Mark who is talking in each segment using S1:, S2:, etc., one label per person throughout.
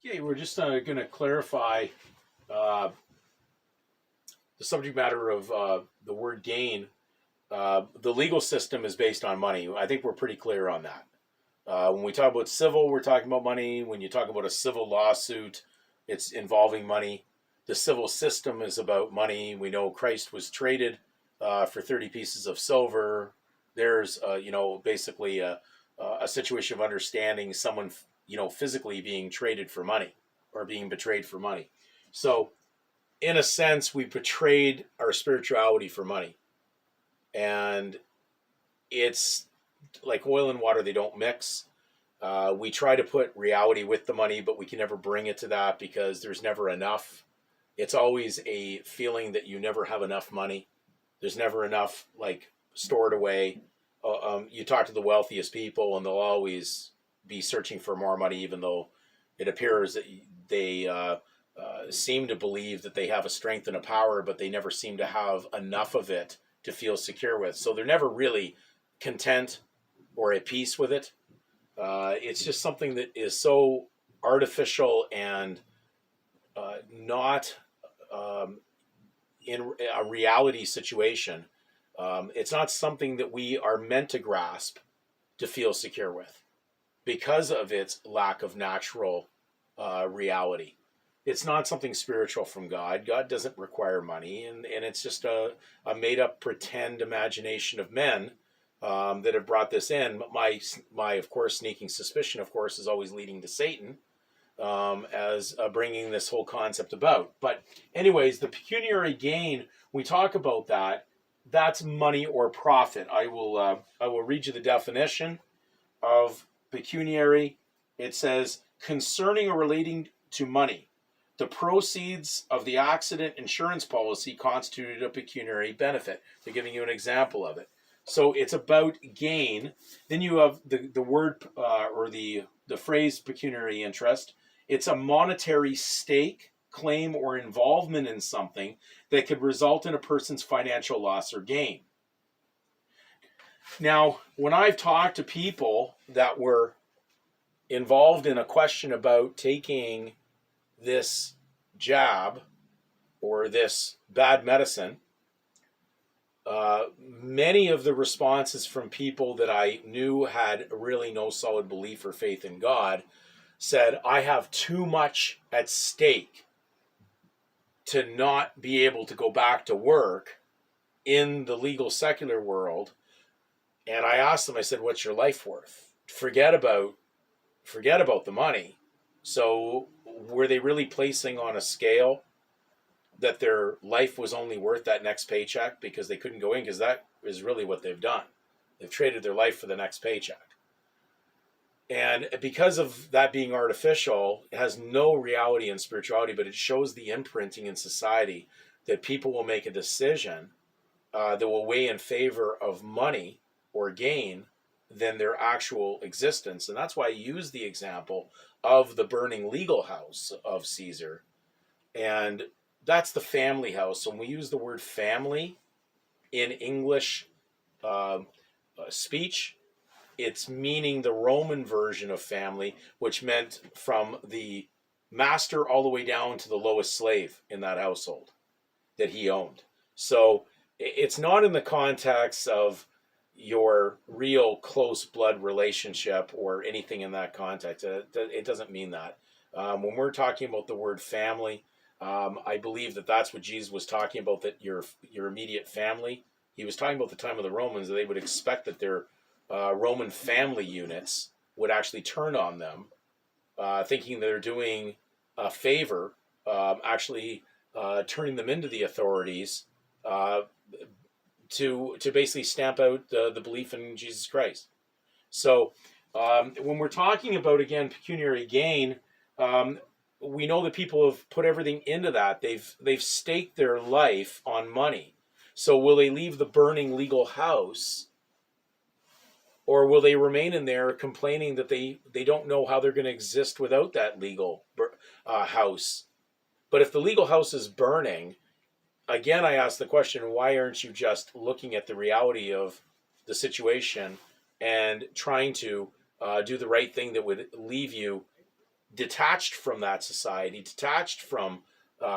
S1: Okay, we're just going to clarify uh, the subject matter of the word gain. The legal system is based on money. I think we're pretty clear on that. When we talk about civil, we're talking about money. When you talk about a civil lawsuit, it's involving money. The civil system is about money. We know Christ was traded for 30 pieces of silver. There's, basically a situation of understanding someone, physically being traded for money or being betrayed for money. So, in a sense, we betrayed our spirituality for money. And it's like oil and water, they don't mix. We try to put reality with the money, but we can never bring it to that because there's never enough. It's always a feeling that you never have enough money. There's never enough, like, stored away. You talk to the wealthiest people, and they'll always be searching for more money, even though it appears that they seem to believe that they have a strength and a power, but they never seem to have enough of it to feel secure with. So they're never really content or at peace with it. It's just something that is so artificial and not in a reality situation. It's not something that we are meant to grasp to feel secure with because of its lack of natural reality. It's not something spiritual from God. God doesn't require money, and it's just a made up pretend imagination of men that have brought this in. My of course sneaking suspicion, of course, is always leading to Satan as bringing this whole concept about. But anyways, the pecuniary gain, we talk about that. That's money or profit. I will read you the definition of pecuniary. It says concerning or relating to money. The proceeds of the accident insurance policy constituted a pecuniary benefit. They're giving you an example of it. So it's about gain. Then you have the word or the phrase pecuniary interest. It's a monetary stake, claim, or involvement in something that could result in a person's financial loss or gain. Now, when I've talked to people that were involved in a question about taking this jab or this bad medicine, many of the responses from people that I knew had really no solid belief or faith in God said, I have too much at stake to not be able to go back to work in the legal secular world. And I asked them, I said, what's your life worth? Forget about the money. So were they really placing on a scale that their life was only worth that next paycheck because they couldn't go in? Because that is really what they've done. They've traded their life for the next paycheck. And because of that being artificial, it has no reality and spirituality, but it shows the imprinting in society that people will make a decision that will weigh in favor of money or gain than their actual existence. And that's why I use the example of the burning legal house of Caesar. And that's the family house. So when we use the word family in English speech, it's meaning the Roman version of family, which meant from the master all the way down to the lowest slave in that household that he owned. So it's not in the context of your real close blood relationship or anything in that context. It doesn't mean that. When we're talking about the word family, I believe that that's what Jesus was talking about, that your immediate family. He was talking about the time of the Romans, that they would expect that their Roman family units would actually turn on them, thinking they're doing a favor, actually turning them into the authorities to basically stamp out the belief in Jesus Christ. So when we're talking about, again, pecuniary gain, we know that people have put everything into that. They've staked their life on money. So will they leave the burning legal house, or will they remain in there complaining that they don't know how they're going to exist without that legal house? But if the legal house is burning, again, I ask the question, why aren't you just looking at the reality of the situation and trying to do the right thing that would leave you detached from that society, detached from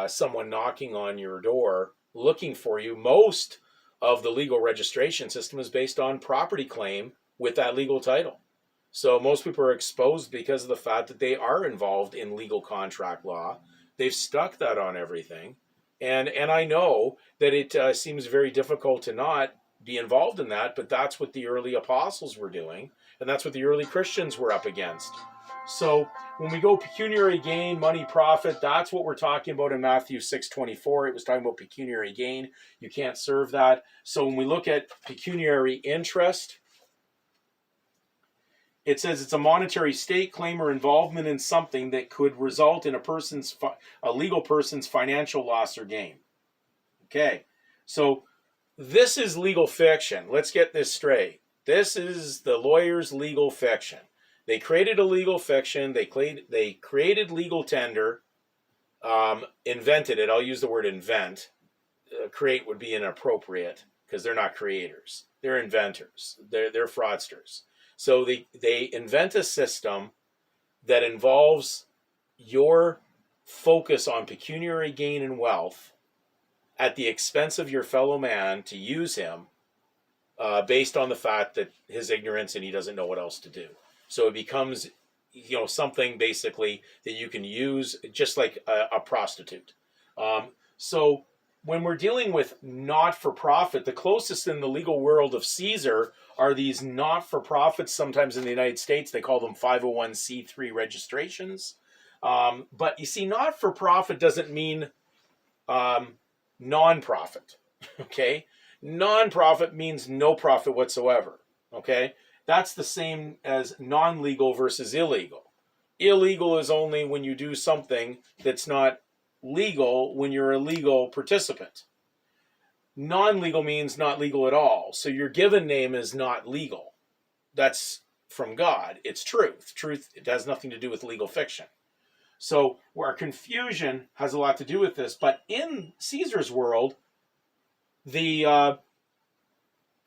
S1: someone knocking on your door looking for you. Most of the legal registration system is based on property claim with that legal title. So most people are exposed because of the fact that they are involved in legal contract law. They've stuck that on everything. And I know that it seems very difficult to not be involved in that, but that's what the early apostles were doing, and that's what the early Christians were up against. So when we go pecuniary gain, money, profit, that's what we're talking about in Matthew 6:24. It was talking about pecuniary gain. You can't serve that. So when we look at pecuniary interest, it says it's a monetary stake, claim, or involvement in something that could result in a legal person's financial loss or gain. Okay, so this is legal fiction. Let's get this straight. This is the lawyer's legal fiction. They created a legal fiction. They created legal tender, invented it. I'll use the word invent. Create would be inappropriate because they're not creators. They're inventors. They're fraudsters. So they invent a system that involves your focus on pecuniary gain and wealth at the expense of your fellow man to use him based on the fact that his ignorance and he doesn't know what else to do. So it becomes, something basically that you can use just like a prostitute. So when we're dealing with not-for-profit, the closest in the legal world of Caesar are these not-for-profits. Sometimes in the United States, they call them 501c3 registrations. But you see, not-for-profit doesn't mean non-profit, okay? Non-profit means no profit whatsoever, okay? That's the same as non-legal versus illegal. Illegal is only when you do something that's not legal when you're a legal participant. Non-legal means not legal at all. So your given name is not legal. That's from God. It's truth. Truth, it has nothing to do with legal fiction. So our confusion has a lot to do with this. But in Caesar's world,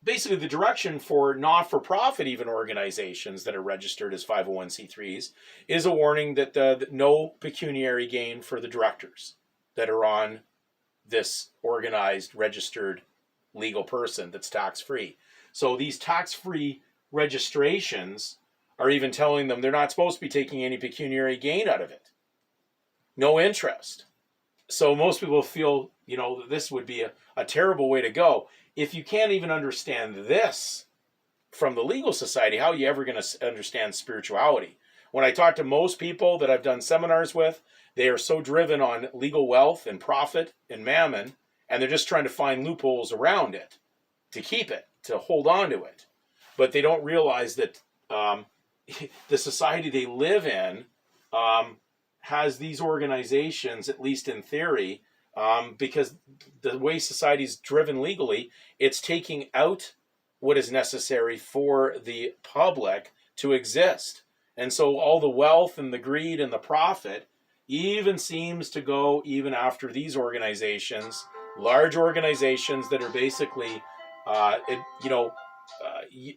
S1: basically the direction for not-for-profit even organizations that are registered as 501c3s is a warning that no pecuniary gain for the directors that are on this organized, registered legal person that's tax-free. So these tax-free registrations are even telling them they're not supposed to be taking any pecuniary gain out of it. No interest. So most people feel, this would be a terrible way to go. If you can't even understand this from the legal society, how are you ever going to understand spirituality? When I talk to most people that I've done seminars with, they are so driven on legal wealth and profit and mammon, and they're just trying to find loopholes around it to keep it, to hold on to it. But they don't realize that the society they live in has these organizations, at least in theory, because the way society is driven legally, it's taking out what is necessary for the public to exist. And so all the wealth and the greed and the profit even seems to go even after these organizations, large organizations that are basically,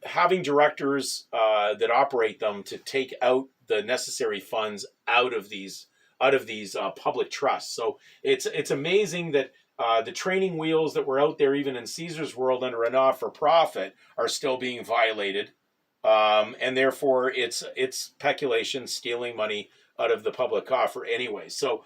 S1: having directors that operate them to take out the necessary funds out of these public trusts. So it's amazing that the training wheels that were out there, even in Caesar's world under a not-for-profit, are still being violated, and therefore it's peculation, stealing money out of the public coffer anyway. So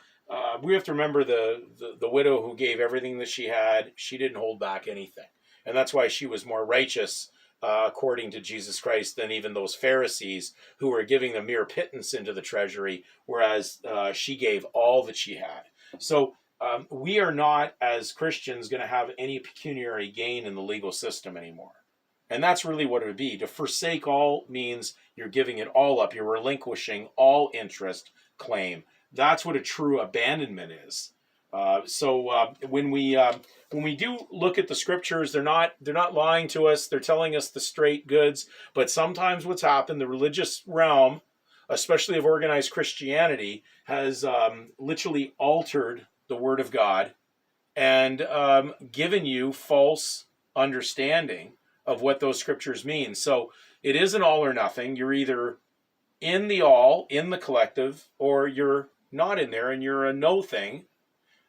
S1: we have to remember the widow who gave everything that she had. She didn't hold back anything, and that's why she was more righteous according to Jesus Christ than even those Pharisees who were giving a mere pittance into the treasury, whereas she gave all that she had. So we are not, as Christians, going to have any pecuniary gain in the legal system anymore. And that's really what it would be. To forsake all means you're giving it all up. You're relinquishing all interest claim. That's what a true abandonment is. So when we do look at the scriptures, they're not lying to us. They're telling us the straight goods. But sometimes what's happened, the religious realm, especially of organized Christianity, has literally altered the Word of God and given you false understanding of what those scriptures mean. So it isn't all or nothing. You're either in the all, in the collective, or you're not in there and you're a no thing.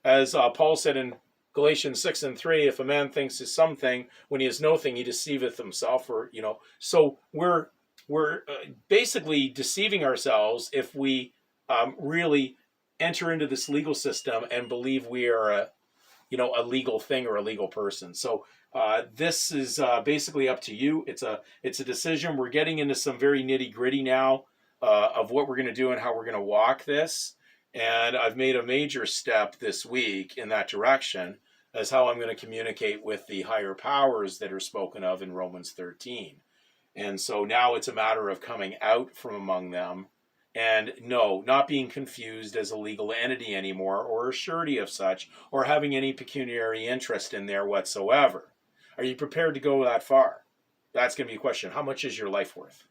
S1: As Paul said in Galatians 6:3, if a man thinks is something when he is no thing, he deceiveth himself. Or so we're basically deceiving ourselves if we really enter into this legal system and believe we are a legal thing or a legal person. So this is basically up to you. It's a decision. We're getting into some very nitty gritty now of what we're going to do and how we're going to walk this. And I've made a major step this week in that direction as how I'm going to communicate with the higher powers that are spoken of in Romans 13. And so now it's a matter of coming out from among them and no, not being confused as a legal entity anymore or a surety of such or having any pecuniary interest in there whatsoever. Are you prepared to go that far? That's going to be a question. How much is your life worth?